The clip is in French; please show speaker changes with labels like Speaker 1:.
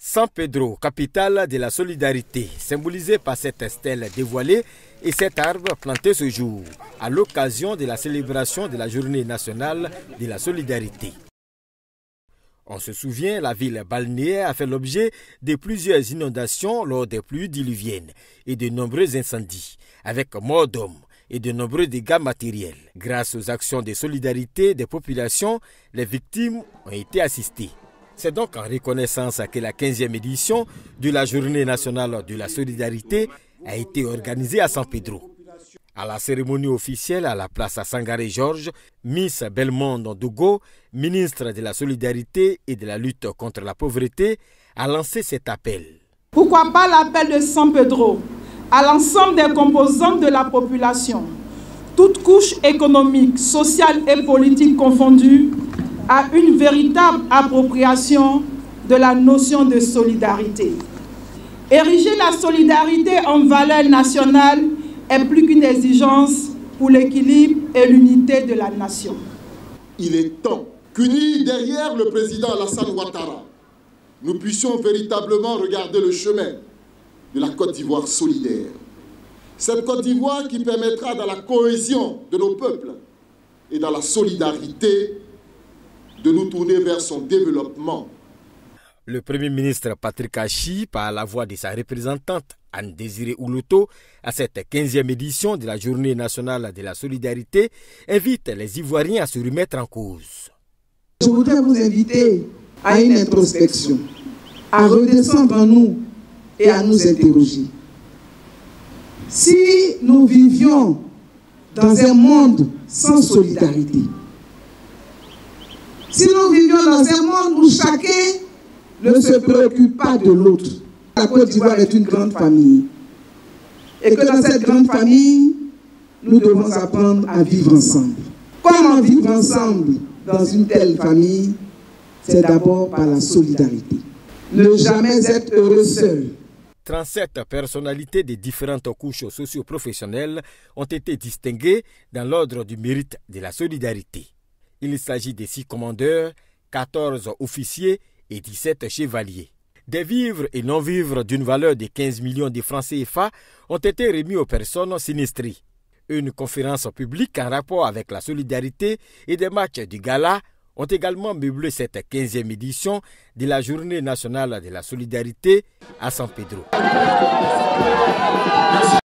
Speaker 1: San Pedro, capitale de la solidarité, symbolisée par cette stèle dévoilée et cet arbre planté ce jour, à l'occasion de la célébration de la Journée nationale de la solidarité. On se souvient, la ville balnéaire a fait l'objet de plusieurs inondations lors des pluies diluviennes et de nombreux incendies, avec mort d'hommes et de nombreux dégâts matériels. Grâce aux actions de solidarité des populations, les victimes ont été assistées. C'est donc en reconnaissance que la 15e édition de la Journée nationale de la solidarité a été organisée à San Pedro. À la cérémonie officielle à la place Sangaré Georges, Miss Belmondo Dogo, ministre de la Solidarité et de la lutte contre la pauvreté, a lancé cet appel.
Speaker 2: Pourquoi pas l'appel de San Pedro à l'ensemble des composantes de la population, toutes couches économiques, sociales et politiques confondues, à une véritable appropriation de la notion de solidarité. Ériger la solidarité en valeur nationale est plus qu'une exigence pour l'équilibre et l'unité de la nation.
Speaker 3: Il est temps qu'unis derrière le président Alassane Ouattara, nous puissions véritablement regarder le chemin de la Côte d'Ivoire solidaire. Cette Côte d'Ivoire qui permettra dans la cohésion de nos peuples et dans la solidarité de nous tourner vers son développement.
Speaker 1: Le Premier ministre Patrick Achi, par la voix de sa représentante Anne Désiré Oulouto, à cette 15e édition de la Journée nationale de la solidarité, invite les Ivoiriens à se remettre en cause.
Speaker 4: Je voudrais vous inviter à une introspection, à redescendre en nous et à nous interroger. Si nous vivions dans un monde sans solidarité, si nous vivions dans un monde où chacun ne se préoccupe pas de l'autre, la Côte d'Ivoire est une grande famille. Et que dans cette grande famille, nous devons apprendre à vivre ensemble. Comment vivre ensemble dans une telle famille? C'est d'abord par la solidarité. Ne jamais être heureux seul.
Speaker 1: 37 personnalités des différentes couches socio-professionnelles ont été distinguées dans l'ordre du mérite de la solidarité. Il s'agit de 6 commandeurs, 14 officiers et 17 chevaliers. Des vivres et non-vivres d'une valeur de 15 millions de francs CFA ont été remis aux personnes sinistrées. Une conférence publique en rapport avec la solidarité et des matchs du gala ont également meublé cette 15e édition de la Journée nationale de la solidarité à San Pedro.